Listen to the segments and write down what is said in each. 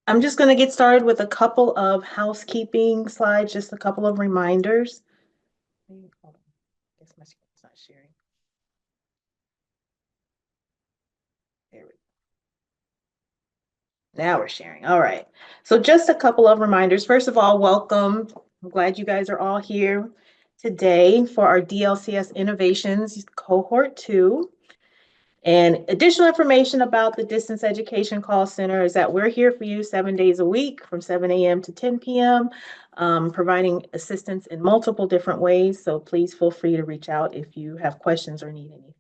I'm just going to get started with a couple of housekeeping slides, just a couple of reminders. Hold on. I guess my screen's not sharing. There we go. Now we're sharing. All right. So just a couple of reminders. First of all, welcome. I'm glad you guys are all here today for our DLCS Innovations Cohort 2. And additional information about the Distance Education Call Center is that we're here for you 7 days a week from 7 a.m. to 10 p.m., providing assistance in multiple different ways. So please feel free to reach out if you have questions or need anything.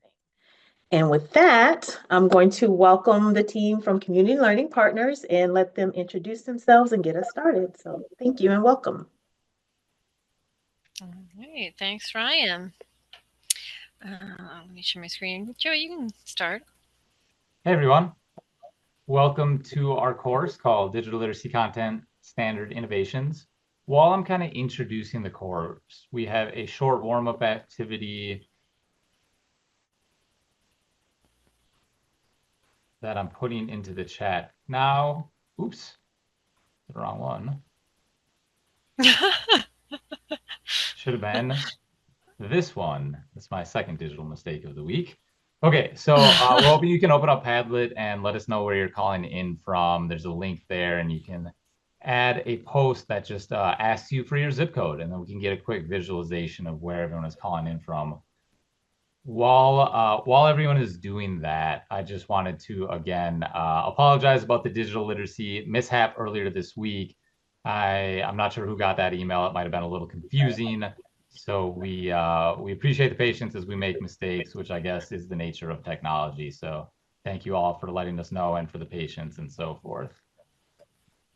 And with that, I'm going to welcome the team from Community Learning Partners and let them introduce themselves and get us started. So thank you and welcome. All right, thanks, Ryan. Let me share my screen. Joey, you can start. Hey everyone, welcome to our course called Digital Literacy Content Standard Innovations. While I'm kind of introducing the course, we have a short warm-up activity that I'm putting into the chat now. Oops, the wrong one. Should have been this one. That's my second digital mistake of the week. Okay, so we're hoping you can open up Padlet and let us know where you're calling in from. There's a link there and you can add a post that just asks you for your zip code, and then we can get a quick visualization of where everyone is calling in from. While everyone is doing that, I just wanted to again apologize about the digital literacy mishap earlier this week. I'm not sure who got that email. It might have been a little confusing. So we appreciate the patience as we make mistakes, which I guess is the nature of technology. So thank you all for letting us know and for the patience and so forth.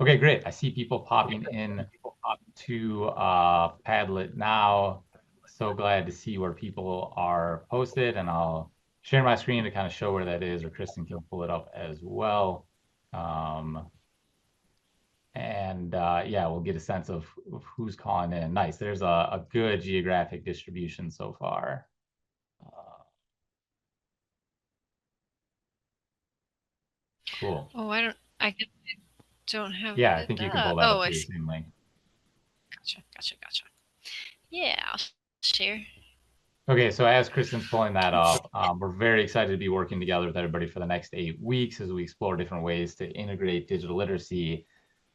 Okay, great. I see people popping in to Padlet now. So glad to see where people are posted, and I'll share my screen to kind of show where that is, or Kristen can pull it up as well. Yeah, we'll get a sense of who's calling in. Nice. There's a good geographic distribution so far. Cool. Oh, I don't have Yeah, I it think you can up. pull that Oh, up I to the see. same link. Gotcha. Yeah, I'll share. Okay, so as Kristen's pulling that up, we're very excited to be working together with everybody for the next 8 weeks as we explore different ways to integrate digital literacy.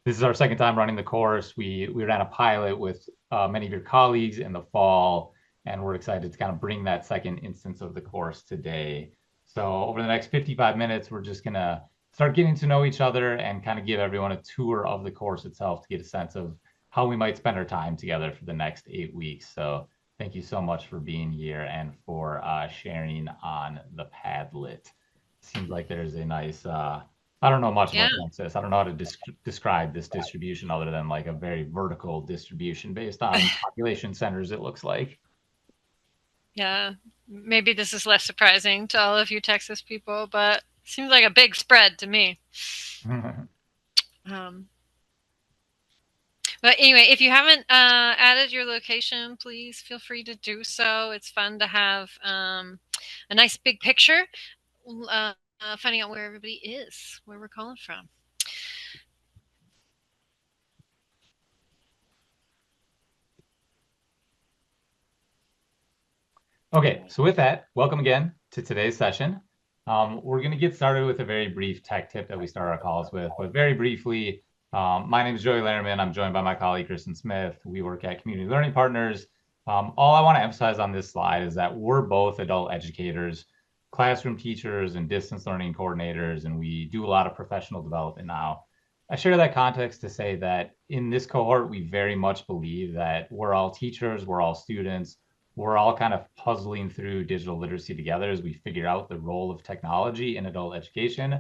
This is our second time running the course. We ran a pilot with many of your colleagues in the fall, and we're excited to kind of bring that second instance of the course today. So over the next 55 minutes, we're just gonna start getting to know each other and kind of give everyone a tour of the course itself to get a sense of how we might spend our time together for the next 8 weeks. So thank you so much for being here and for sharing on the Padlet. Seems like there's a nice I don't know much about census. I don't know how to describe this distribution other than like a very vertical distribution based on population centers, it looks like. Yeah, maybe this is less surprising to all of you Texas people, but it seems like a big spread to me. But anyway, if you haven't added your location, please feel free to do so. It's fun to have a nice big picture, finding out where everybody is, where we're calling from. Okay, so with that, welcome again to today's session. We're going to get started with a very brief tech tip that we start our calls with, but very briefly, my name is Joey Lernerman. I'm joined by my colleague, Kristen Smith. We work at Community Learning Partners. All I want to emphasize on this slide is that we're both adult educators, classroom teachers, and distance learning coordinators, and we do a lot of professional development now. I share that context to say that in this cohort, we very much believe that we're all teachers, we're all students, we're all kind of puzzling through digital literacy together as we figure out the role of technology in adult education.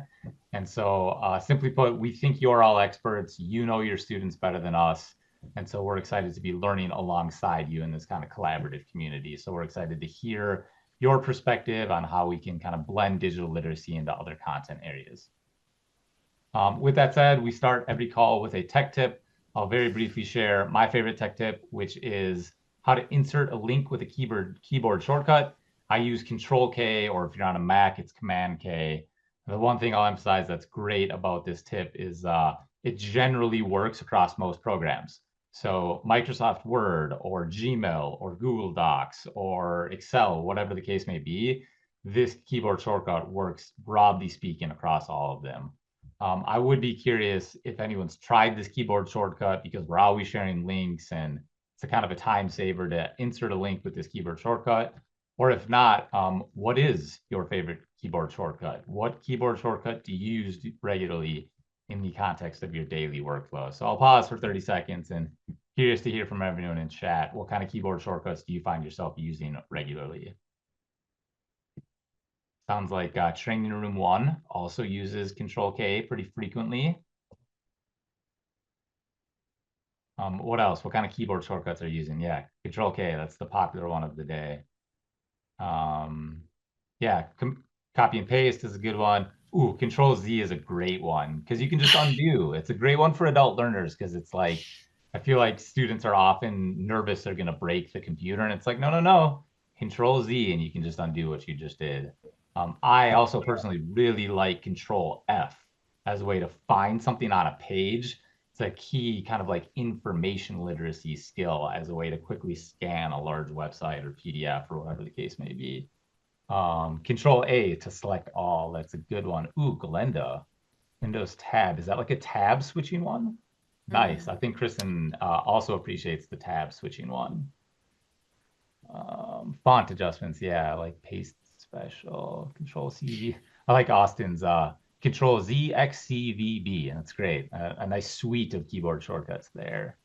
And so simply put, we think you're all experts, you know your students better than us. And so we're excited to be learning alongside you in this kind of collaborative community. So we're excited to hear your perspective on how we can kind of blend digital literacy into other content areas. With that said, we start every call with a tech tip. I'll very briefly share my favorite tech tip, which is how to insert a link with a keyboard shortcut. I use Control K, or if you're on a Mac, it's Command K. The one thing I'll emphasize that's great about this tip is it generally works across most programs. So Microsoft Word or Gmail or Google Docs or Excel, whatever the case may be, this keyboard shortcut works, broadly speaking, across all of them. I would be curious if anyone's tried this keyboard shortcut, because we're always sharing links and it's a kind of a time saver to insert a link with this keyboard shortcut. Or if not, what is your favorite keyboard shortcut? What keyboard shortcut do you use regularly in the context of your daily workflow? So I'll pause for 30 seconds and curious to hear from everyone in chat. What kind of keyboard shortcuts do you find yourself using regularly? Sounds like Training Room 1 also uses Control K pretty frequently. What else? What kind of keyboard shortcuts are you using? Yeah, Control K, that's the popular one of the day. Yeah, copy and paste is a good one. Ooh, Control Z is a great one because you can just undo. It's a great one for adult learners because it's like, I feel like students are often nervous they're going to break the computer. And it's like, no, no, no. Control Z and you can just undo what you just did. I also personally really like Control F as a way to find something on a page. It's a key kind of like information literacy skill as a way to quickly scan a large website or PDF or whatever the case may be. Control A to select all. That's a good one. Ooh, Glenda. Windows tab. Is that like a tab switching one? Nice. I think Kristen also appreciates the tab switching one. Font adjustments. Yeah, like paste special. Control C. I like Austin's Control Z X C V B, and that's great. A nice suite of keyboard shortcuts there.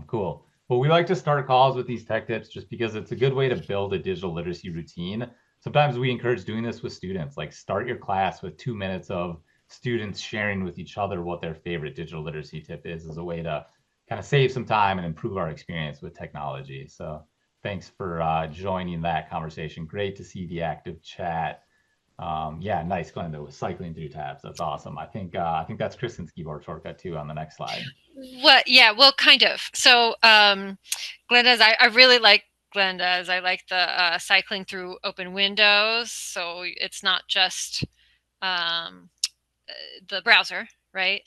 Cool. Well, we like to start calls with these tech tips just because it's a good way to build a digital literacy routine. Sometimes we encourage doing this with students, like start your class with 2 minutes of students sharing with each other what their favorite digital literacy tip is as a way to kind of save some time and improve our experience with technology. So thanks for joining that conversation. Great to see the active chat. Yeah, nice, Glenda, with cycling through tabs. That's awesome. I think that's Kristen's keyboard shortcut too on the next slide. What? Yeah, well, kind of. So, Glenda's, I really like Glenda's. I like the cycling through open windows. So it's not just the browser, right?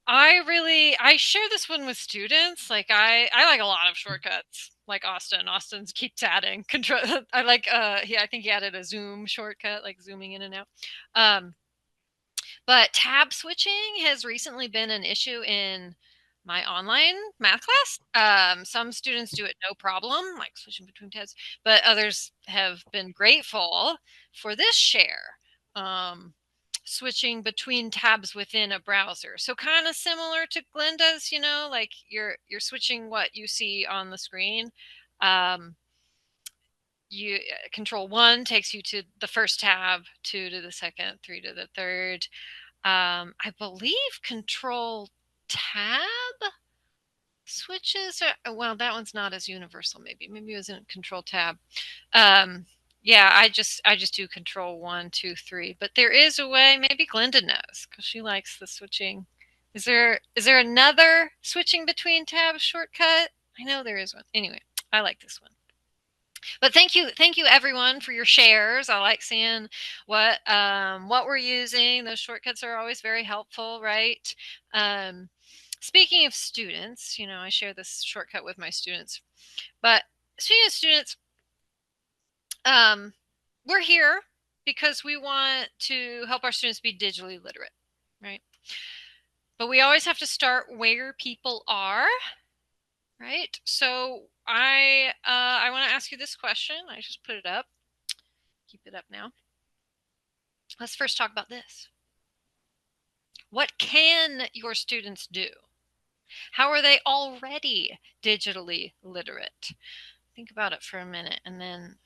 I share this one with students. Like I like a lot of shortcuts. Like Austin's keeps adding control. I like I think he added a zoom shortcut, like zooming in and out. But tab switching has recently been an issue in my online math class. Some students do it no problem, like switching between tabs, but others have been grateful for this share. Switching between tabs within a browser. So kind of similar to Glenda's, like you're switching what you see on the screen. You Control 1 takes you to the first tab, 2 to the second, 3 to the third. I believe Control Tab switches well, that one's not as universal. Maybe it was in Control Tab. Yeah, I just do Control 1, 2, 3. But there is a way. Maybe Glenda knows because she likes the switching. Is there another switching between tabs shortcut? I know there is one. Anyway, I like this one. But thank you everyone for your shares. I like seeing what we're using. Those shortcuts are always very helpful, right? Speaking of students, I share this shortcut with my students. But speaking of students, we're here because we want to help our students be digitally literate, right? But we always have to start where people are, right? So I want to ask you this question. I just put it up. Keep it up now. Let's first talk about this. What can your students do? How are they already digitally literate? Think about it for a minute and then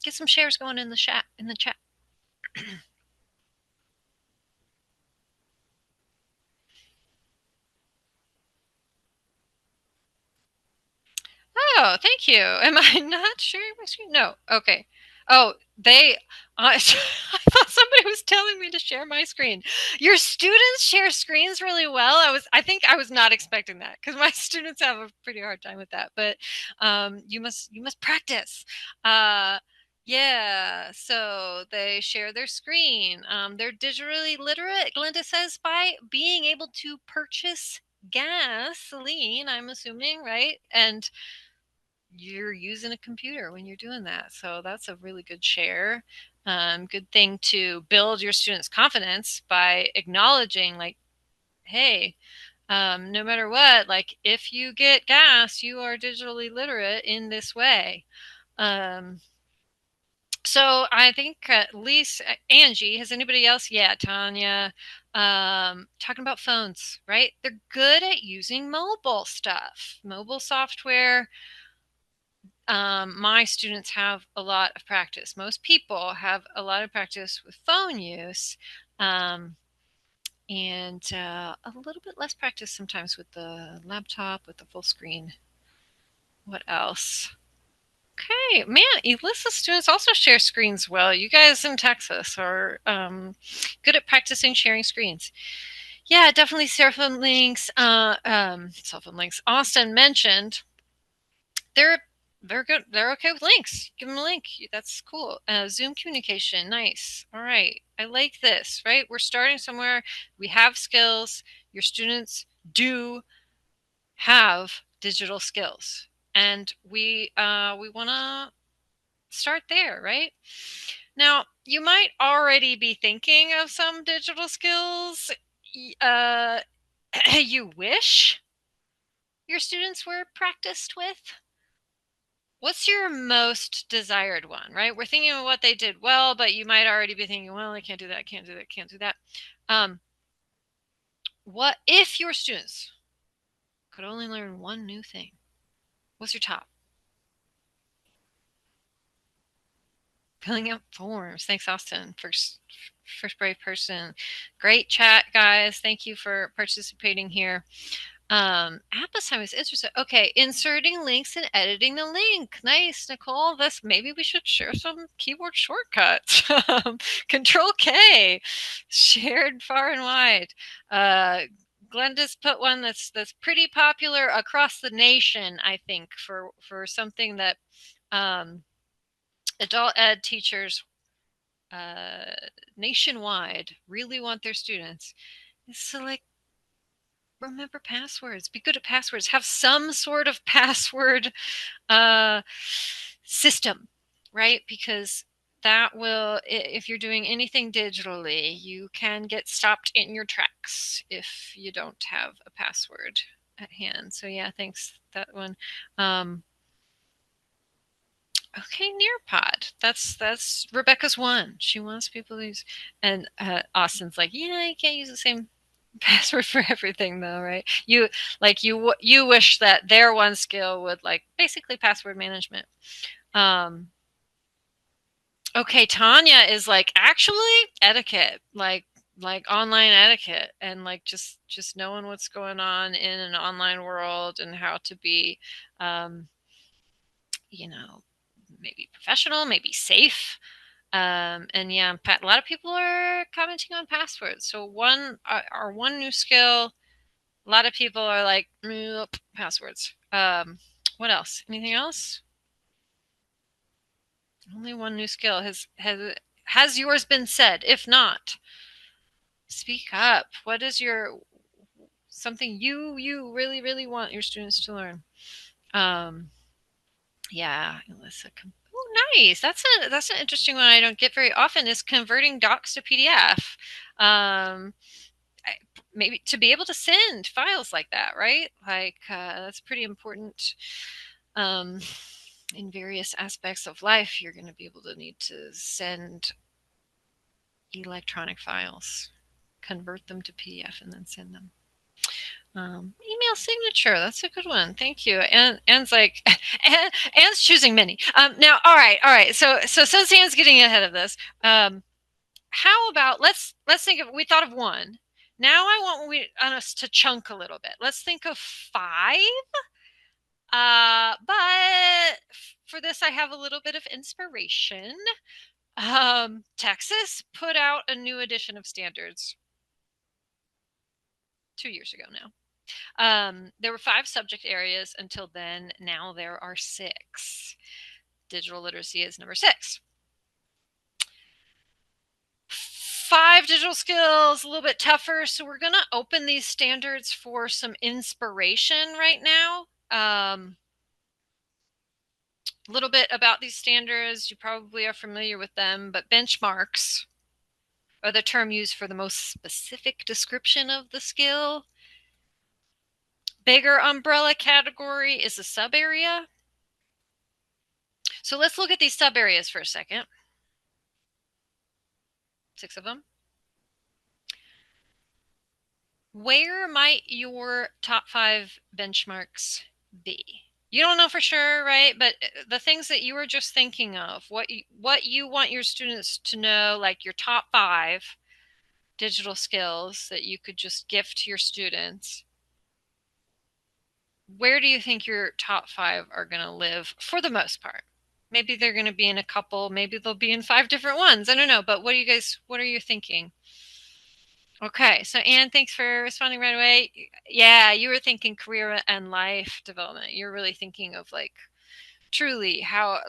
get some shares going in the chat. Oh, thank you. Am I not sharing my screen? No. Okay. Oh, I thought somebody was telling me to share my screen. Your students share screens really well. I think I was not expecting that because my students have a pretty hard time with that. But you must practice. Yeah, so they share their screen. They're digitally literate, Glenda says, by being able to purchase gasoline, I'm assuming, right? And you're using a computer when you're doing that. So that's a really good share. Good thing to build your students' confidence by acknowledging, like, hey, no matter what, like if you get gas, you are digitally literate in this way. So I think at least Angie, has anybody else? Yeah, Tanya, talking about phones, right? They're good at using mobile stuff, mobile software. My students have a lot of practice. Most people have a lot of practice with phone use, and a little bit less practice sometimes with the laptop, with the full screen. What else? Okay, man, ELISA students also share screens well. You guys in Texas are good at practicing sharing screens. Yeah, definitely cell phone links. Cell phone links. Austin mentioned they're good. They're okay with links. Give them a link. That's cool. Zoom communication, nice. All right, I like this. Right, we're starting somewhere. We have skills. Your students do have digital skills, and we want to start there, right? Now, you might already be thinking of some digital skills you wish your students were practiced with. What's your most desired one, right? We're thinking of what they did well, but you might already be thinking, well, I can't do that, can't do that, can't do that. What if your students could only learn one new thing? What's your top? Filling out forms. Thanks, Austin. First brave person. Great chat, guys. Thank you for participating here. Appetime is interesting. Okay, inserting links and editing the link. Nice, Nicole. This maybe we should share some keyboard shortcuts. Control K, shared far and wide. Glenda's put one that's pretty popular across the nation. I think for something that adult ed teachers nationwide really want their students is to, like, remember passwords, be good at passwords, have some sort of password system, right? Because that will, if you're doing anything digitally, you can get stopped in your tracks if you don't have a password at hand. So yeah, thanks, that one. Okay, Nearpod. That's Rebecca's one. She wants people to use, and Austin's like, yeah, you can't use the same password for everything though, right? You wish that their one skill would, like, basically password management. Okay, Tanya is like, actually etiquette, like online etiquette, and like just knowing what's going on in an online world and how to be you know, maybe professional, maybe safe. And yeah, a lot of people are commenting on passwords. So our one new skill, a lot of people are like, nope, passwords. What else? Anything else? Only one new skill. Has yours been said? If not, speak up. What is something you really really want your students to learn? Yeah, Alyssa. Oh, nice. That's an interesting one I don't get very often, is converting docs to PDF. Maybe to be able to send files like that, right? Like that's pretty important. In various aspects of life, you're going to be able to need to send electronic files, convert them to PDF, and then send them. Email signature, that's a good one. Thank you. And Anne's like, Anne's choosing many. Now, all right. So since Anne's getting ahead of this, how about let's think of, we thought of one. Now I want us to chunk a little bit. Let's think of 5. But for this, I have a little bit of inspiration. Texas put out a new edition of standards 2 years ago now. There were 5 subject areas until then. Now there are 6. Digital literacy is number 6. 5 digital skills, a little bit tougher. So we're going to open these standards for some inspiration right now. A little bit about these standards. You probably are familiar with them, but benchmarks are the term used for the most specific description of the skill. Bigger umbrella category is a sub area. So let's look at these sub areas for a second. 6 of them. Where might your top 5 benchmarks be? You don't know for sure, right? But the things that you were just thinking of, what you want your students to know, like your top 5 digital skills that you could just gift to your students. Where do you think your top 5 are going to live for the most part? Maybe they're going to be in a couple, maybe they'll be in 5 different ones. I don't know, but what are you thinking? Okay, so Anne, thanks for responding right away. Yeah, you were thinking career and life development. You're really thinking of like truly how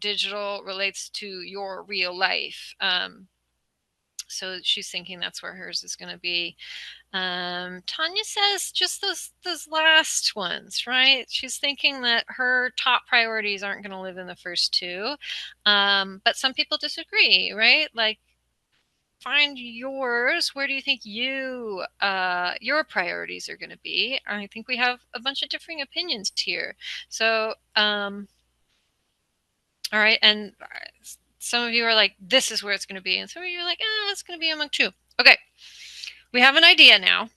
digital relates to your real life. So she's thinking that's where hers is going to be. Tanya says just those last ones, right? She's thinking that her top priorities aren't going to live in the first 2. But some people disagree, right? Like, find yours. Where do you think your priorities are going to be? I think we have a bunch of differing opinions here. So, all right, and some of you are like, this is where it's going to be, and some of you are like, it's going to be among 2. Okay, we have an idea now.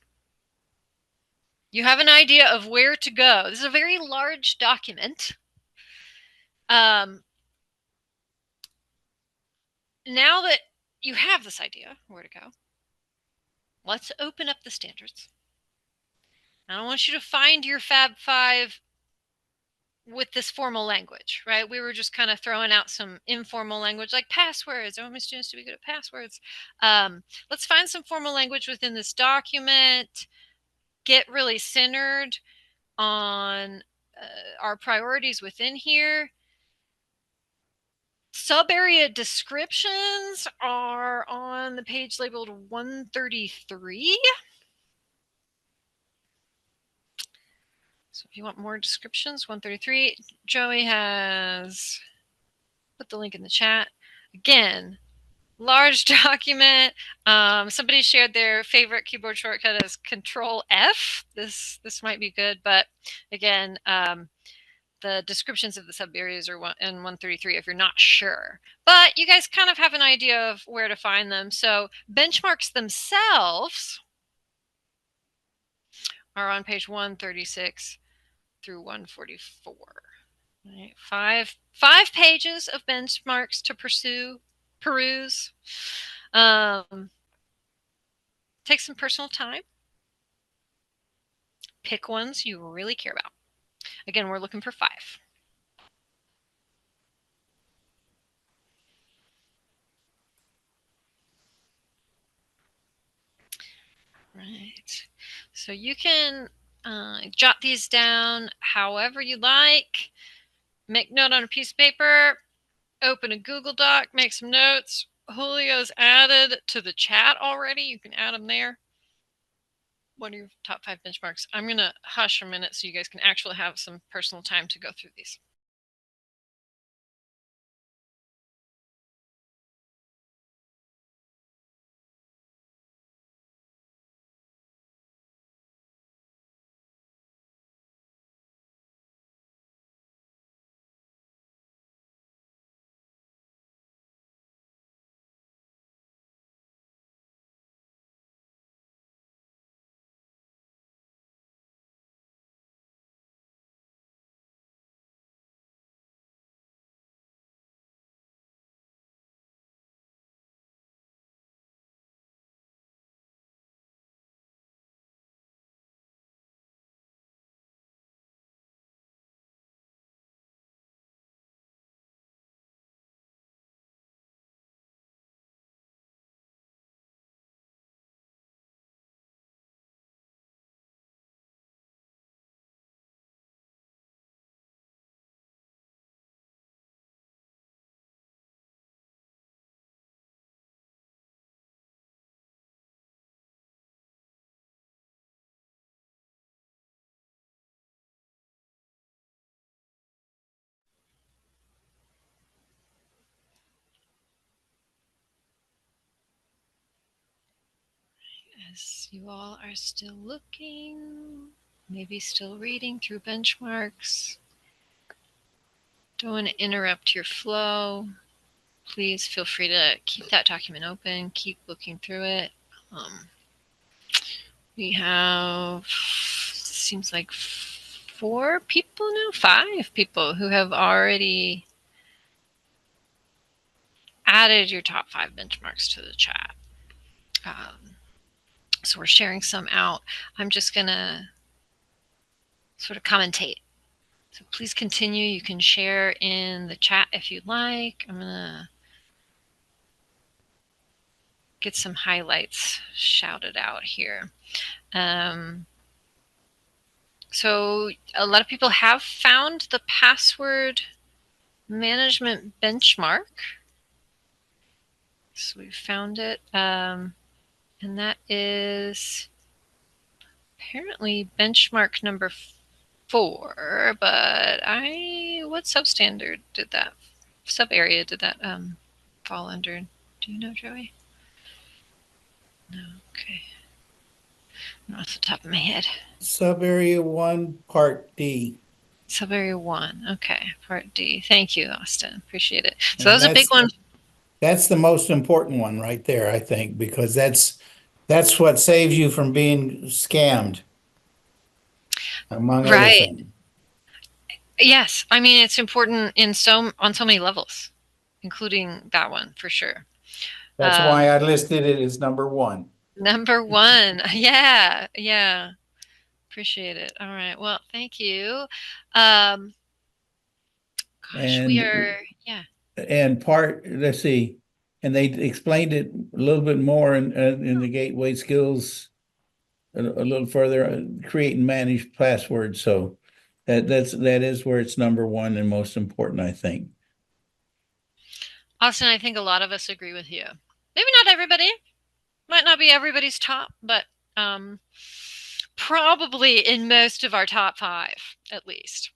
You have an idea of where to go. This is a very large document. Now that you have this idea where to go, let's open up the standards. I don't want you to find your Fab 5 with this formal language, right? We were just kind of throwing out some informal language like passwords. I want my students to be good at passwords. Let's find some formal language within this document, get really centered on our priorities within here. Sub-area descriptions are on the page labeled 133. So if you want more descriptions, 133. Joey has put the link in the chat. Again, large document. Somebody shared their favorite keyboard shortcut as Control F. This might be good, but again, the descriptions of the sub areas are in 133 if you're not sure. But you guys kind of have an idea of where to find them. So benchmarks themselves are on page 136 through 144. Right, five pages of benchmarks to peruse. Take some personal time. Pick ones you really care about. Again, we're looking for 5. Right. So you can jot these down however you like. Make note on a piece of paper. Open a Google Doc. Make some notes. Julio's added to the chat already. You can add them there. What are your top 5 benchmarks? I'm going to hush a minute so you guys can actually have some personal time to go through these. as you all are still looking, maybe still reading through benchmarks, don't want to interrupt your flow. Please feel free to keep that document open, keep looking through it. We have, seems like 5 people who have already added your top 5 benchmarks to the chat. So we're sharing some out. I'm just gonna sort of commentate. So please continue. You can share in the chat if you'd like. I'm gonna get some highlights shouted out here. So a lot of people have found the password management benchmark. So we found it, and that is apparently benchmark number 4, but what substandard did that, sub area did that fall under? Do you know, Joey? No, okay. Not off the top of my head. Sub area 1, part D. Sub area 1, okay, part D. Thank you, Austin. Appreciate it. So And that was a big one. That's the most important one right there, I think, because that's what saves you from being scammed, among other Right. things. Yes, I mean it's important on so many levels, including that one for sure. That's why I listed it as number 1. Number 1, yeah. Appreciate it. All right, well, thank you. Gosh, we are, yeah. And let's see, and they explained it a little bit more in the gateway skills, a little further, create and manage passwords. So that is where it's number 1 and most important, I think. Austin, I think a lot of us agree with you. Maybe not everybody. Might not be everybody's top, but probably in most of our top 5, at least.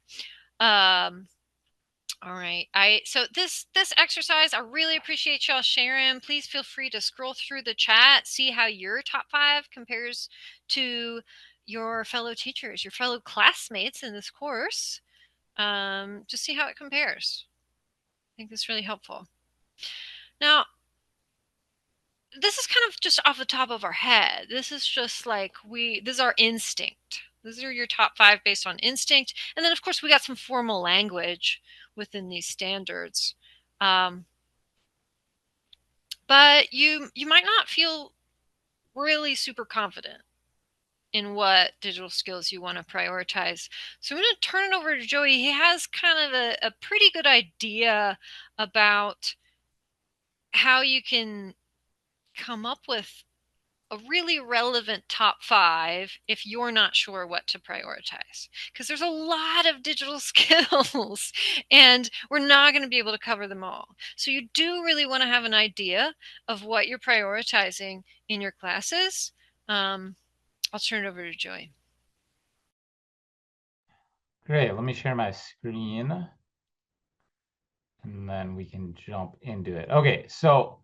All right. So this exercise, I really appreciate y'all sharing. Please feel free to scroll through the chat, see how your top 5 compares to your fellow teachers, your fellow classmates in this course. Just see how it compares. I think that's really helpful. Now, this is kind of just off the top of our head. This is just like this is our instinct. These are your top 5 based on instinct. And then, of course, we got some formal language within these standards. But you might not feel really super confident in what digital skills you want to prioritize. So I'm going to turn it over to Joey. He has kind of a pretty good idea about how you can come up with a really relevant top 5 if you're not sure what to prioritize, because there's a lot of digital skills and we're not going to be able to cover them all. So you do really want to have an idea of what you're prioritizing in your classes. I'll turn it over to Joey. Great, let me share my screen and then we can jump into it. Okay, so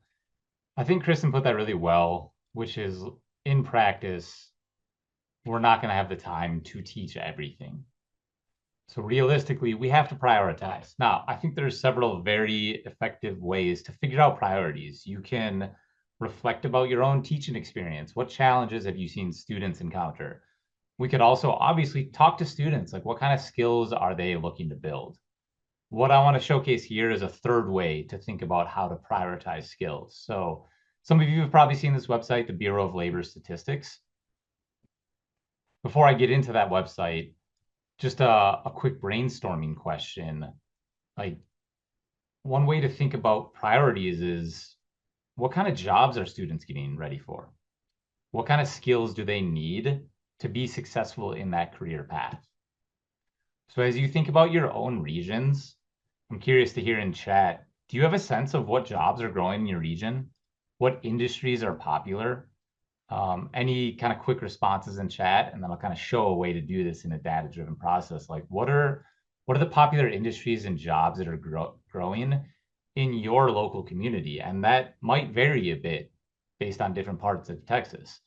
I think Kristen put that really well, which is in practice, we're not going to have the time to teach everything. So realistically, we have to prioritize. Now, I think there's several very effective ways to figure out priorities. You can reflect about your own teaching experience. What challenges have you seen students encounter? We could also obviously talk to students, like what kind of skills are they looking to build? What I want to showcase here is a third way to think about how to prioritize skills. So some of you have probably seen this website, the Bureau of Labor Statistics. Before I get into that website, just a quick brainstorming question. Like, one way to think about priorities is, what kind of jobs are students getting ready for? What kind of skills do they need to be successful in that career path? So as you think about your own regions, I'm curious to hear in chat, do you have a sense of what jobs are growing in your region? What industries are popular? Any kind of quick responses in chat, and then I'll kind of show a way to do this in a data-driven process. Like, what are the popular industries and jobs that are growing in your local community? And that might vary a bit based on different parts of Texas.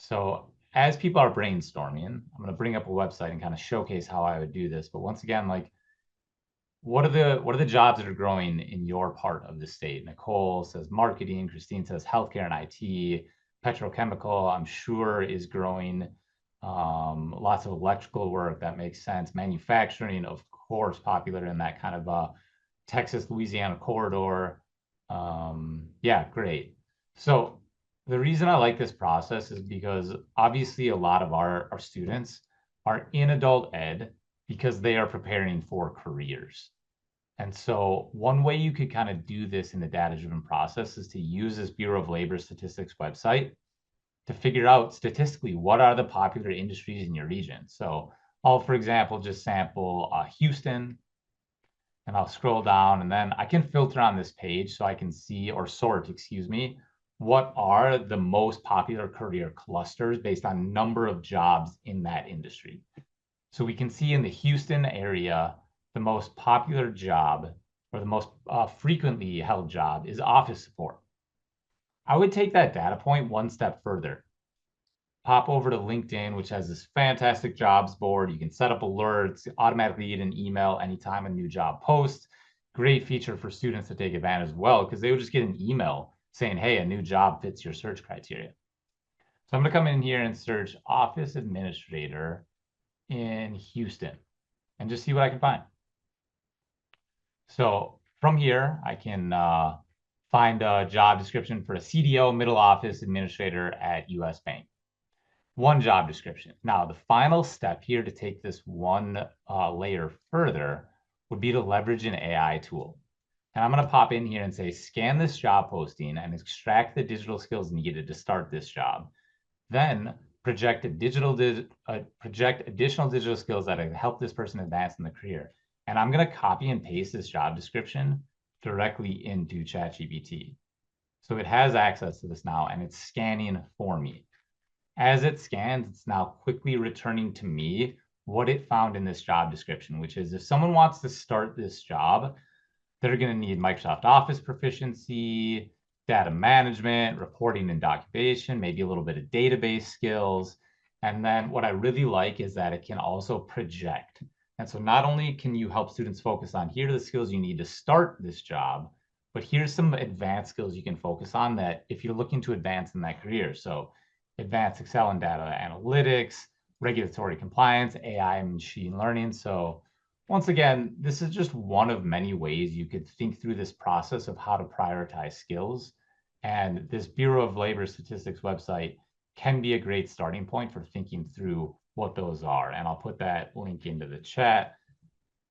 So as people are brainstorming, I'm going to bring up a website and kind of showcase how I would do this. But once again, like, what are the jobs that are growing in your part of the state? Nicole says marketing. Christine says healthcare and IT. Petrochemical, I'm sure, is growing. Lots of electrical work, that makes sense. Manufacturing, of course, popular in that kind of Texas, Louisiana corridor. Yeah, great. So the reason I like this process is because obviously a lot of our students are in adult ed because they are preparing for careers. And so one way you could kind of do this in the data-driven process is to use this Bureau of Labor Statistics website to figure out statistically what are the popular industries in your region. So I'll, for example, just sample Houston, and I'll scroll down, and then I can filter on this page so I can see, or sort, excuse me, what are the most popular career clusters based on number of jobs in that industry. So we can see in the Houston area, the most popular job, or the most frequently held job, is office support. I would take that data point one step further. Pop over to LinkedIn, which has this fantastic jobs board. You can set up alerts, automatically get an email anytime a new job posts. Great feature for students to take advantage as well, because they would just get an email saying, hey, a new job fits your search criteria. So I'm going to come in here and search office administrator in Houston and just see what I can find. So from here, I can find a job description for a CDO, middle office administrator at US Bank. One job description. Now, the final step here to take this one layer further would be to leverage an AI tool. And I'm going to pop in here and say, scan this job posting and extract the digital skills needed to start this job. Then project additional digital skills that help this person advance in the career. And I'm going to copy and paste this job description directly into ChatGPT. So it has access to this now, and it's scanning for me. As it scans, it's now quickly returning to me what it found in this job description, which is if someone wants to start this job, they're going to need Microsoft Office proficiency, data management, reporting and documentation, maybe a little bit of database skills. And then what I really like is that it can also project. And so not only can you help students focus on here are the skills you need to start this job, but here's some advanced skills you can focus on that if you're looking to advance in that career. So advanced Excel and data analytics, regulatory compliance, AI and machine learning. So once again, this is just one of many ways you could think through this process of how to prioritize skills. And this Bureau of Labor Statistics website can be a great starting point for thinking through what those are. And I'll put that link into the chat.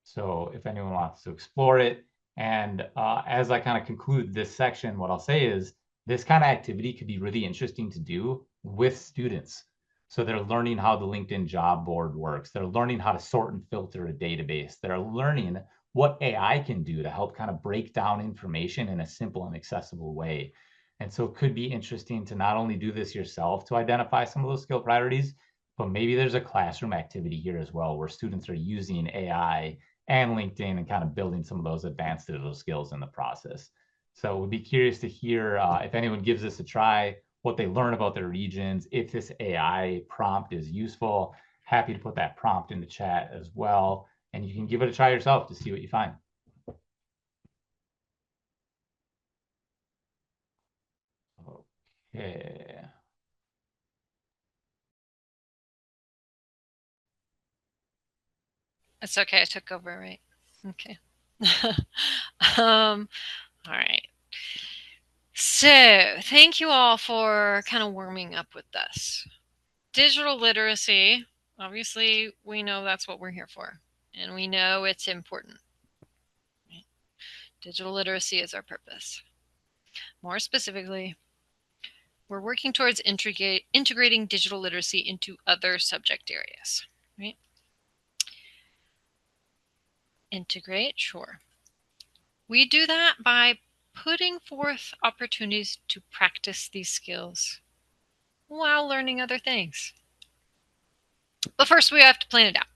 So if anyone wants to explore it. And as I kind of conclude this section, what I'll say is this kind of activity could be really interesting to do with students. So they're learning how the LinkedIn job board works. They're learning how to sort and filter a database. They're learning what AI can do to help kind of break down information in a simple and accessible way. And so it could be interesting to not only do this yourself to identify some of those skill priorities, but maybe there's a classroom activity here as well where students are using AI and LinkedIn and kind of building some of those advanced digital skills in the process. So we'd be curious to hear if anyone gives this a try, what they learn about their regions, if this AI prompt is useful. Happy to put that prompt in the chat as well. And you can give it a try yourself to see what you find. Okay. It's okay. I took over, right? Okay. All right. So thank you all for kind of warming up with this. Digital literacy, obviously, we know that's what we're here for, and we know it's important. Right? Digital literacy is our purpose. More specifically, we're working towards integrating digital literacy into other subject areas, right? Integrate, sure. We do that by putting forth opportunities to practice these skills while learning other things. But first, we have to plan it out.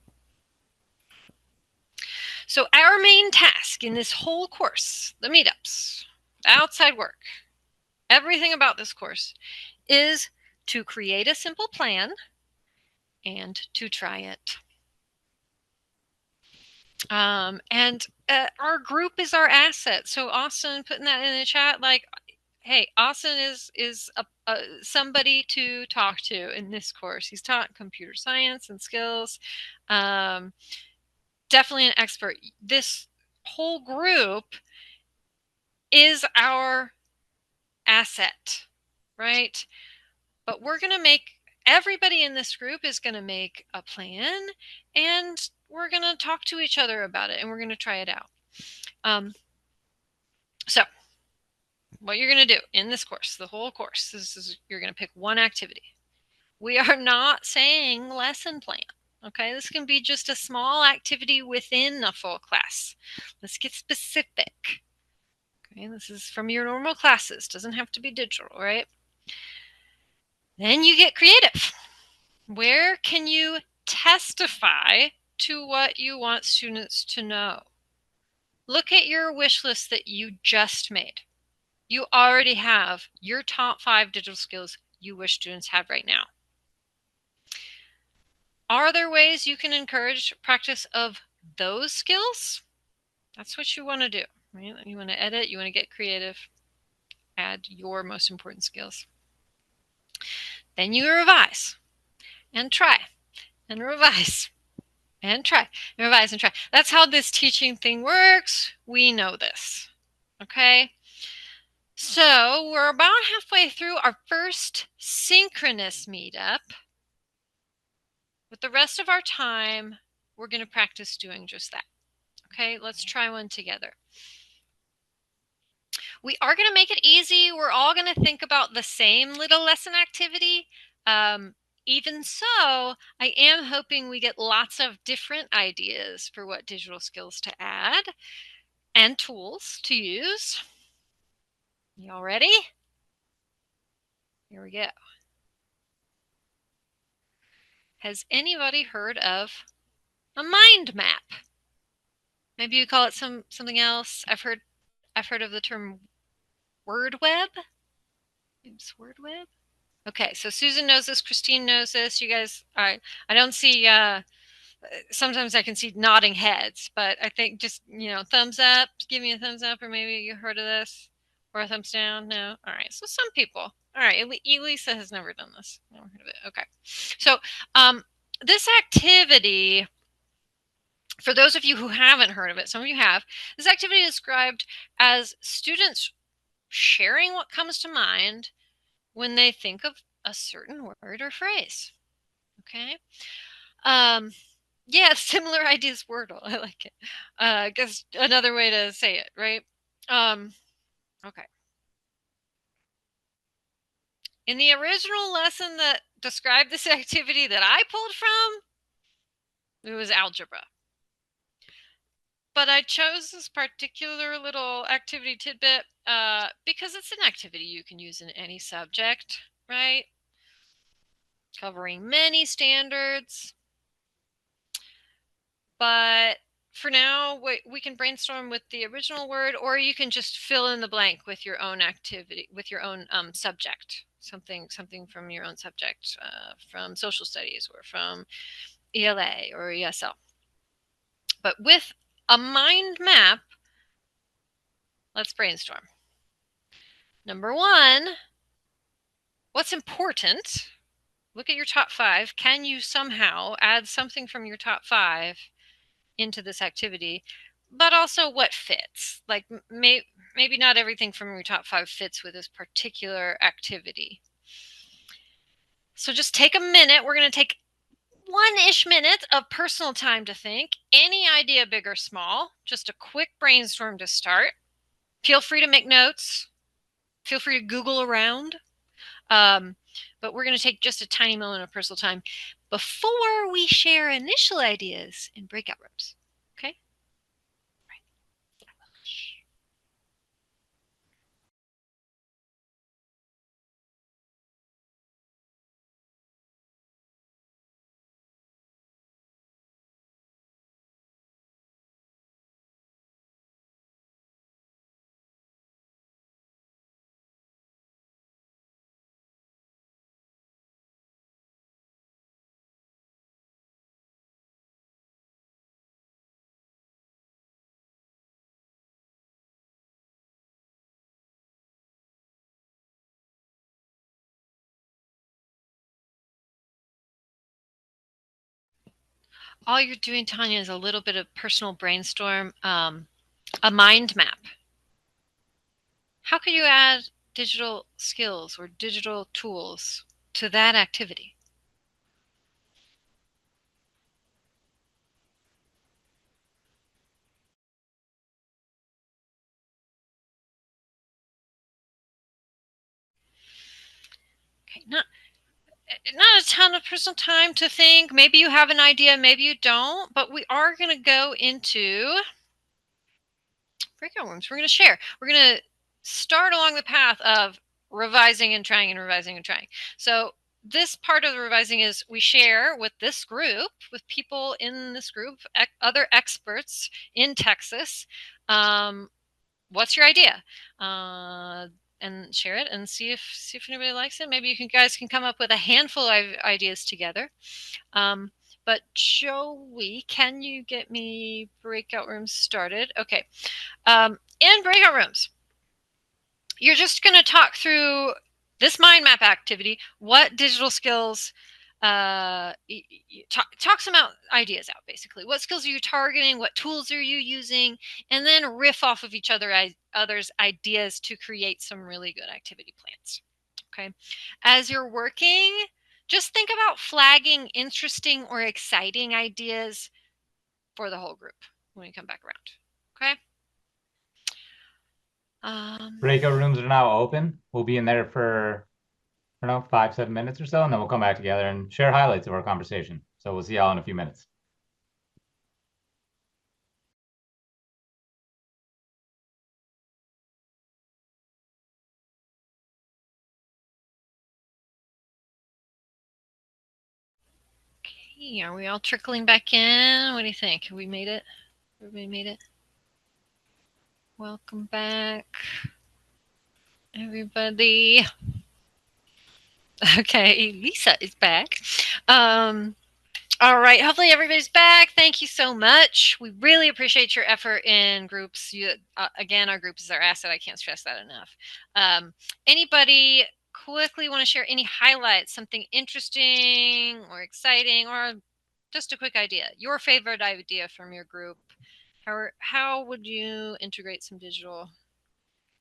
So our main task in this whole course, the meetups, outside work, everything about this course is to create a simple plan, and to try it. And our group is our asset. So Austin putting that in the chat, like, hey, Austin is somebody to talk to in this course. He's taught computer science and skills. Definitely an expert. This whole group is our asset, right? But we're going to make, everybody in this group is going to make a plan, and we're going to talk to each other about it, and we're going to try it out. So what you're going to do in this course, the whole course, is you're going to pick one activity. We are not saying lesson plan. Okay, this can be just a small activity within a full class. Let's get specific. Okay, this is from your normal classes. Doesn't have to be digital, right? Then you get creative. Where can you testify to what you want students to know? Look at your wish list that you just made. You already have your top 5 digital skills you wish students had right now. Are there ways you can encourage practice of those skills? That's what you want to do, right? You want to edit, you want to get creative, add your most important skills. Then you revise and try and revise and try and revise and try. That's how this teaching thing works. We know this, okay? So we're about halfway through our first synchronous meetup. With the rest of our time, we're going to practice doing just that. Okay, let's try one together. We are going to make it easy. We're all going to think about the same little lesson activity. Even so, I am hoping we get lots of different ideas for what digital skills to add and tools to use. Y'all ready? Here we go. Has anybody heard of a mind map? Maybe you call it something else. I've heard of the term word web. It's word web. Okay, so Susan knows this. Christine knows this. You guys, I don't see. Sometimes I can see nodding heads, but I think just thumbs up. Give me a thumbs up, or maybe you heard of this, or a thumbs down. No. All right. So some people. All right. Elisa has never done this. Never heard of it. Okay. So this activity, for those of you who haven't heard of it, some of you have, this activity is described as students sharing what comes to mind when they think of a certain word or phrase. Okay. Yeah, similar ideas Wordle. I like it. I guess another way to say it, right? Okay. In the original lesson that described this activity that I pulled from, it was algebra. But I chose this particular little activity tidbit because it's an activity you can use in any subject, right? Covering many standards. But for now, we can brainstorm with the original word, or you can just fill in the blank with your own activity, with your own subject, something from your own subject, from social studies or from ELA or ESL. But with a mind map, let's brainstorm. Number 1, what's important? Look at your top 5. Can you somehow add something from your top 5 into this activity? But also what fits? Like maybe not everything from your top 5 fits with this particular activity. So just take a minute. We're going to take 1-ish minute of personal time to think. Any idea, big or small, just a quick brainstorm to start. Feel free to make notes. Feel free to Google around. But we're going to take just a tiny moment of personal time before we share initial ideas in breakout rooms. Okay? all you're doing, Tanya, is a little bit of personal brainstorm, a mind map. How could you add digital skills or digital tools to that activity? Okay, not a ton of personal time to think. Maybe you have an idea, maybe you don't, but we are going to go into breakout rooms. We're going to share. We're going to start along the path of revising and trying and revising and trying. So this part of the revising is we share with this group, with people in this group, other experts in Texas. What's your idea? And share it and see if anybody likes it. Maybe you guys can come up with a handful of ideas together. But Joey, can you get me breakout rooms started? Okay. In breakout rooms, you're just going to talk through this mind map activity. What digital skills? Talk some ideas out, basically. What skills are you targeting? What tools are you using? And then riff off of each other's ideas to create some really good activity plans. Okay. As you're working, just think about flagging interesting or exciting ideas for the whole group when we come back around. Okay. Breakout rooms are now open. We'll be in there for, I don't know, 5-7 minutes or so, and then we'll come back together and share highlights of our conversation. So we'll see y'all in a few minutes. Okay, are we all trickling back in? What do you think? Have we made it? Everybody made it? Welcome back, everybody. Okay, Lisa is back. All right, hopefully everybody's back. Thank you so much. We really appreciate your effort in groups. Again, our group is our asset. I can't stress that enough. Anybody quickly want to share any highlights, something interesting or exciting, or just a quick idea? Your favorite idea from your group? How would you integrate some digital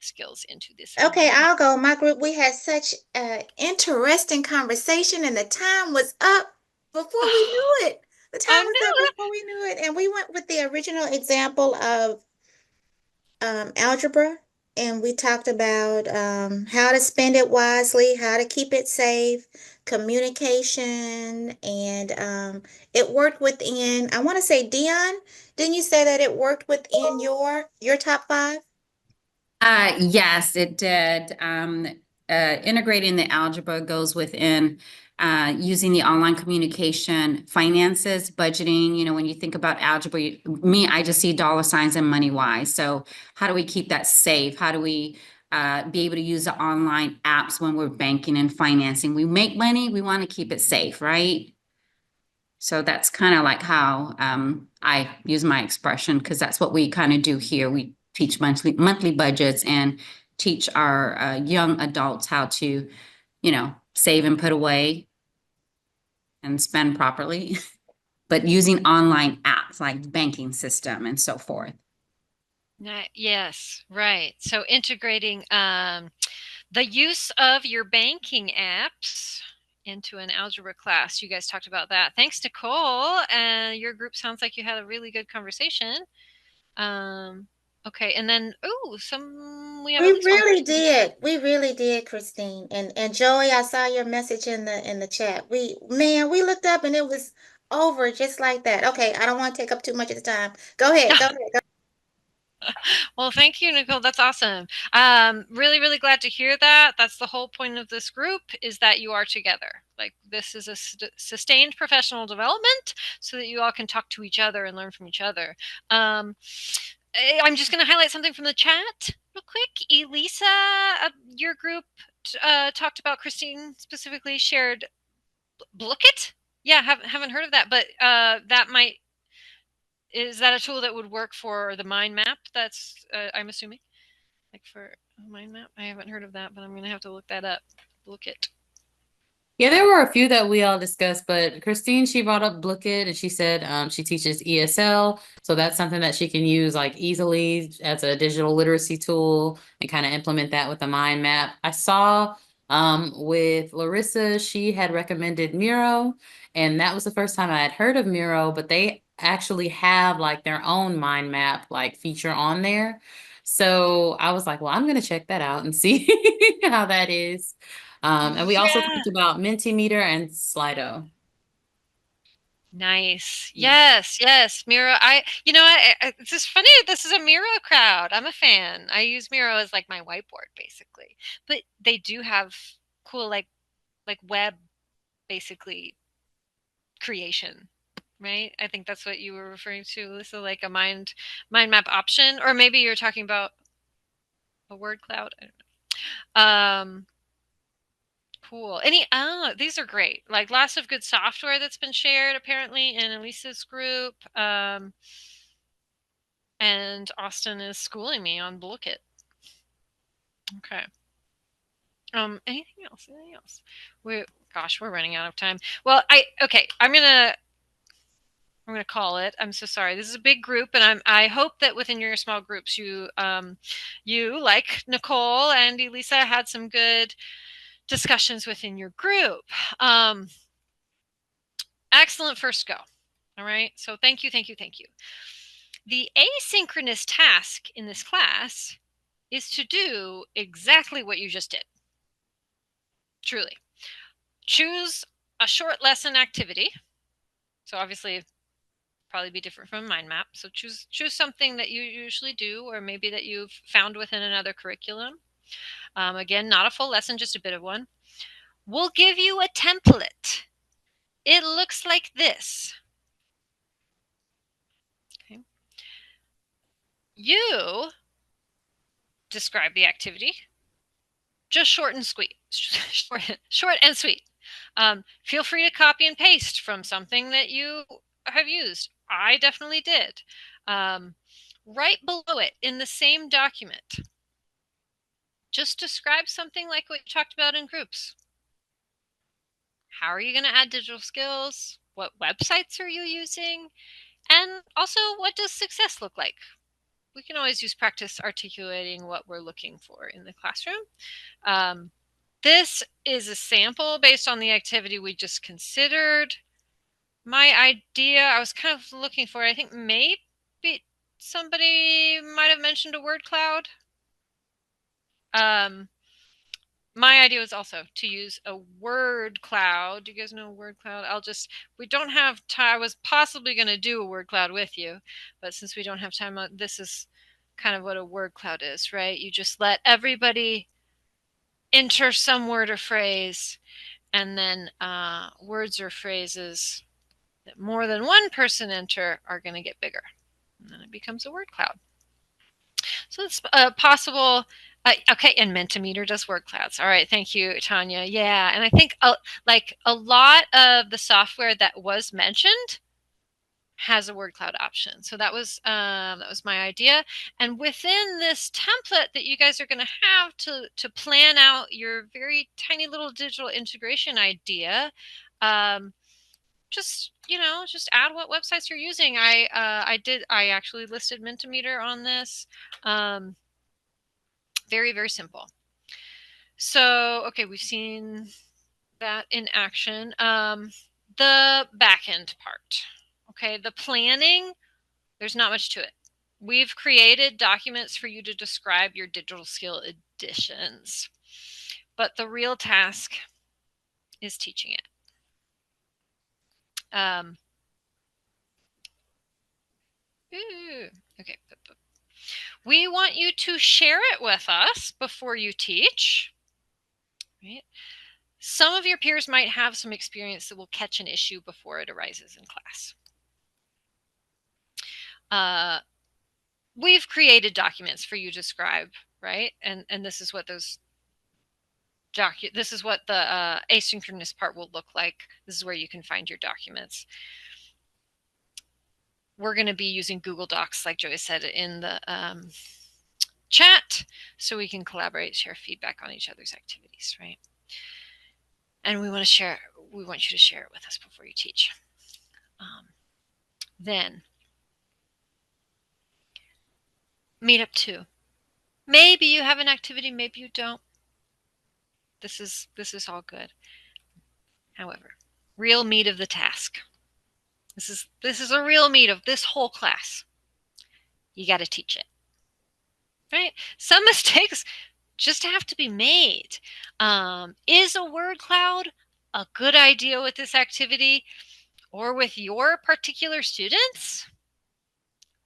skills into this? Okay, I'll go. My group, we had such an interesting conversation, and the time was up before we knew it. The time was up no. before we knew it. And we went with the original example of algebra, and we talked about how to spend it wisely, how to keep it safe, communication, and it worked within, I want to say, Dion, didn't you say that it worked within your top 5? Yes, it did. Integrating the algebra goes within using the online communication, finances, budgeting. You know, when you think about algebra, I just see dollar signs and money wise. So how do we keep that safe? How do we be able to use the online apps when we're banking and financing? We make money, we want to keep it safe, right? So that's kind of like how I use my expression, because that's what we kind of do here. We teach monthly budgets and teach our young adults how to, save and put away and spend properly, but using online apps like the banking system and so forth. Yes, right. So integrating the use of your banking apps into an algebra class. You guys talked about that. Thanks, Nicole. Your group sounds like you had a really good conversation. Okay, and then we have We at least one really person. did. We really did, Christine. And Joey, I saw your message in the chat. We looked up and it was over just like that. Okay, I don't want to take up too much of the time. Go ahead. Go ahead. Well, thank you, Nicole. That's awesome. Really, really glad to hear that. That's the whole point of this group, is that you are together. Like, this is a sustained professional development so that you all can talk to each other and learn from each other. I'm just going to highlight something from the chat real quick. Elisa, your group talked about, Christine specifically shared Blookit. Yeah, haven't heard of that, but is that a tool that would work for the mind map? That's I'm assuming, like for a mind map. I haven't heard of that, but I'm gonna have to look that up. Blookit. Yeah, there were a few that we all discussed, but Christine, she brought up Blooket and she said she teaches ESL. So that's something that she can use like easily as a digital literacy tool and kind of implement that with the mind map. I saw with Larissa, she had recommended Miro, and that was the first time I had heard of Miro, but they actually have like their own mind map like feature on there. So I was like, well, I'm gonna check that out and see how that is. And we also Yeah. talked about Mentimeter and Slido. Nice. Yes, yes. Miro. It's just funny. This is a Miro crowd. I'm a fan. I use Miro as like my whiteboard basically. But they do have cool like web basically creation, right? I think that's what you were referring to, Lisa, like a mind map option, or maybe you're talking about a word cloud. I don't know. Cool. These are great. Like lots of good software that's been shared apparently in Elisa's group. And Austin is schooling me on Blookit. Okay. Anything else? Anything else? We're running out of time. Well, I'm gonna call it. I'm so sorry. This is a big group, and I hope that within your small groups you like Nicole and Elisa had some good discussions within your group. Excellent first go. All right. So thank you, thank you, thank you. The asynchronous task in this class is to do exactly what you just did. Truly. Choose a short lesson activity. So obviously probably be different from a mind map. So choose something that you usually do, or maybe that you've found within another curriculum. Again, not a full lesson, just a bit of one. We'll give you a template. It looks like this. Okay. You describe the activity. Just short and sweet. Short and sweet. Feel free to copy and paste from something that you have used. I definitely did. Right below it in the same document, just describe something like what you talked about in groups. How are you going to add digital skills? What websites are you using? And also, what does success look like? We can always use practice articulating what we're looking for in the classroom. This is a sample based on the activity we just considered. My idea, I was kind of looking for, I think maybe somebody might have mentioned a word cloud. My idea was also to use a word cloud. Do you guys know a word cloud? We don't have time. I was possibly going to do a word cloud with you, but since we don't have time, this is kind of what a word cloud is, right? You just let everybody enter some word or phrase, and then words or phrases that more than one person enter are going to get bigger. And then it becomes a word cloud. So it's possible. Okay, and Mentimeter does word clouds. All right, thank you, Tanya. Yeah, and I think like a lot of the software that was mentioned has a word cloud option. So that was my idea. And within this template that you guys are going to have to plan out your very tiny little digital integration idea, just add what websites you're using. I actually listed Mentimeter on this. Very, very simple. So, okay, we've seen that in action. The back end part. Okay, the planning, there's not much to it. We've created documents for you to describe your digital skill additions, but the real task is teaching it. Okay. We want you to share it with us before you teach. Right? Some of your peers might have some experience that will catch an issue before it arises in class. We've created documents for you to describe, right? And this is what those this is what the asynchronous part will look like. This is where you can find your documents. We're going to be using Google Docs, like Joy said, in the chat, so we can collaborate, share feedback on each other's activities, right? and we want you to share it with us before you teach. Then meetup 2. Maybe you have an activity, maybe you don't. This is all good. However, real meat of the task. This is a real meat of this whole class. You got to teach it. Right? Some mistakes just have to be made. Is a word cloud a good idea with this activity or with your particular students?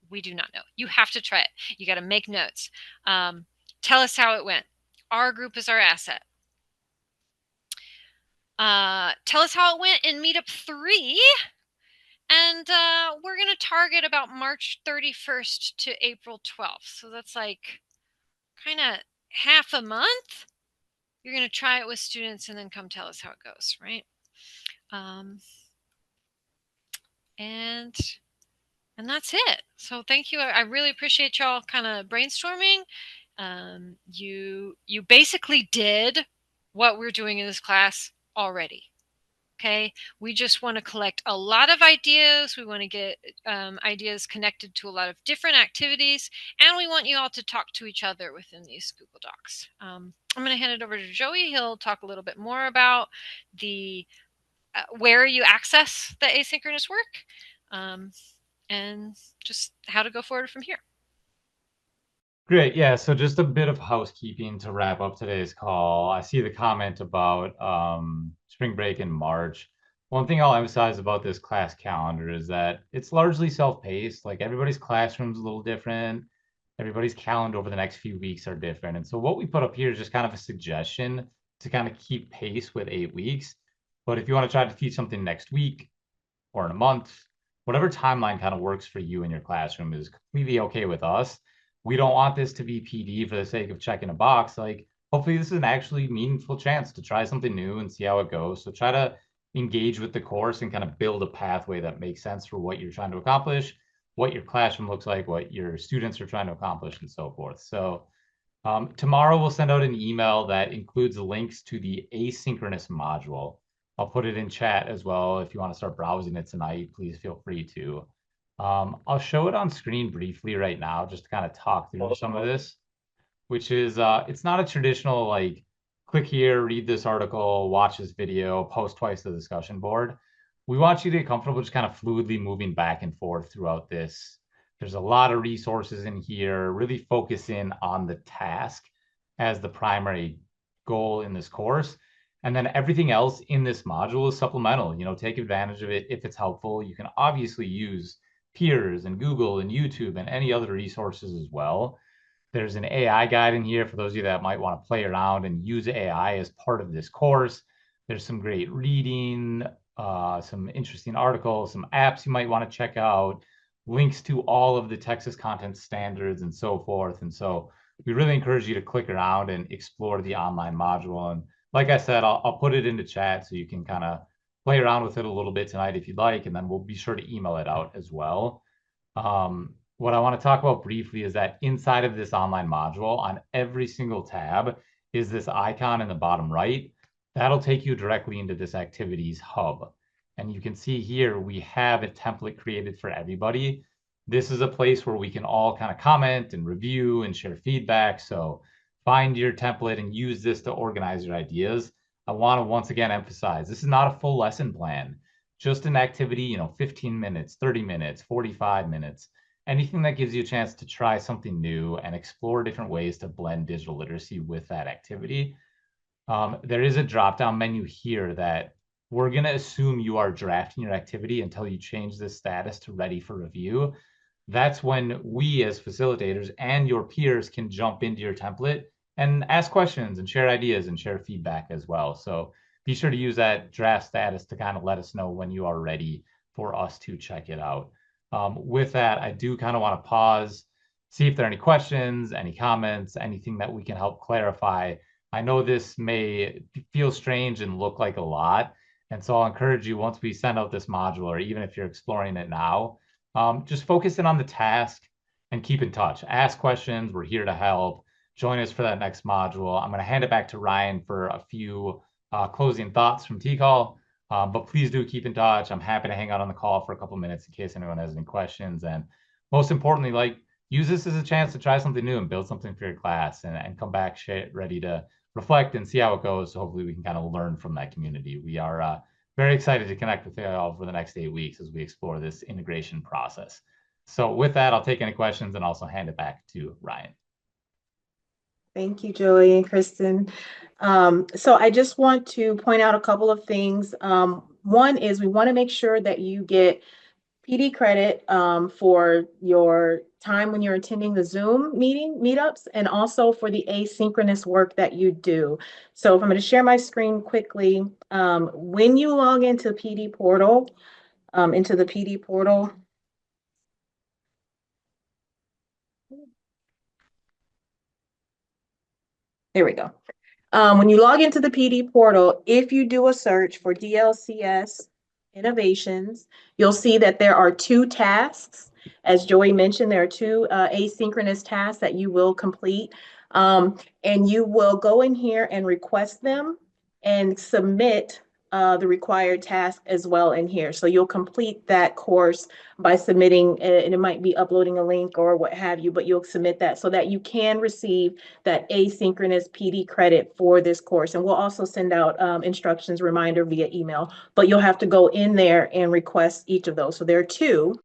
We do not know. You have to try it. You got to make notes. Tell us how it went. Our group is our asset. Tell us how it went in meetup 3. And we're going to target about March 31st to April 12th. So that's like kind of half a month. You're going to try it with students and then come tell us how it goes, right? And that's it. So thank you. I really appreciate y'all kind of brainstorming. You basically did what we're doing in this class already. Okay, we just want to collect a lot of ideas. We want to get ideas connected to a lot of different activities, and we want you all to talk to each other within these Google Docs. I'm going to hand it over to Joey. He'll talk a little bit more about the where you access the asynchronous work and just how to go forward from here. Great. Yeah. So just a bit of housekeeping to wrap up today's call. I see the comment about spring break in March. One thing I'll emphasize about this class calendar is that it's largely self-paced. Like everybody's classroom's a little different. Everybody's calendar over the next few weeks are different. And so what we put up here is just kind of a suggestion to kind of keep pace with 8 weeks. But if you want to try to teach something next week or in a month, whatever timeline kind of works for you in your classroom is completely okay with us. We don't want this to be PD for the sake of checking a box. Like, hopefully this is an actually meaningful chance to try something new and see how it goes. So try to engage with the course and kind of build a pathway that makes sense for what you're trying to accomplish, what your classroom looks like, what your students are trying to accomplish, and so forth. So tomorrow we'll send out an email that includes links to the asynchronous module. I'll put it in chat as well. If you want to start browsing it tonight, please feel free to. I'll show it on screen briefly right now, just to kind of talk through some of this, which is, it's not a traditional like, click here, read this article, watch this video, post twice to the discussion board. We want you to get comfortable just kind of fluidly moving back and forth throughout this. There's a lot of resources in here, really focus in on the task as the primary goal in this course. And then everything else in this module is supplemental. You know, take advantage of it if it's helpful. You can obviously use peers and Google and YouTube and any other resources as well. There's an AI guide in here for those of you that might want to play around and use AI as part of this course. There's some great reading, some interesting articles, some apps you might want to check out, links to all of the Texas content standards and so forth. And so we really encourage you to click around and explore the online module. And like I said, I'll put it into chat so you can kind of play around with it a little bit tonight if you'd like, and then we'll be sure to email it out as well. What I want to talk about briefly is that inside of this online module, on every single tab, is this icon in the bottom right. That'll take you directly into this activities hub. And you can see here, we have a template created for everybody. This is a place where we can all kind of comment and review and share feedback. So find your template and use this to organize your ideas. I want to once again emphasize, this is not a full lesson plan, just an activity, you know, 15 minutes, 30 minutes, 45 minutes, anything that gives you a chance to try something new and explore different ways to blend digital literacy with that activity. There is a drop-down menu here that we're going to assume you are drafting your activity until you change this status to ready for review. That's when we as facilitators and your peers can jump into your template and ask questions and share ideas and share feedback as well. So be sure to use that draft status to kind of let us know when you are ready for us to check it out. With that, I do kind of want to pause, see if there are any questions, any comments, anything that we can help clarify. I know this may feel strange and look like a lot. And so I'll encourage you, once we send out this module, or even if you're exploring it now, just focus in on the task and keep in touch. Ask questions. We're here to help. Join us for that next module. I'm going to hand it back to Ryan for a few closing thoughts from T-Call. But please do keep in touch. I'm happy to hang out on the call for a couple minutes in case anyone has any questions. And most importantly, like, use this as a chance to try something new and build something for your class, and come back ready to reflect and see how it goes. So hopefully we can kind of learn from that community. We are very excited to connect with you all for the next 8 weeks as we explore this integration process. So with that, I'll take any questions and also hand it back to Ryan. Thank you, Joey and Kristen. So I just want to point out a couple of things. One is we want to make sure that you get PD credit for your time when you're attending the Zoom meetups, and also for the asynchronous work that you do. So if I'm going to share my screen quickly, when you log into PD portal, there we go. When you log into the PD portal, if you do a search for DLCS innovations, you'll see that there are 2 tasks. As Joey mentioned, there are 2 asynchronous tasks that you will complete. And you will go in here and request them and submit the required task as well in here. So you'll complete that course by submitting, and it might be uploading a link or what have you, but you'll submit that so that you can receive that asynchronous PD credit for this course. And we'll also send out instructions reminder via email, but you'll have to go in there and request each of those. So there are 2.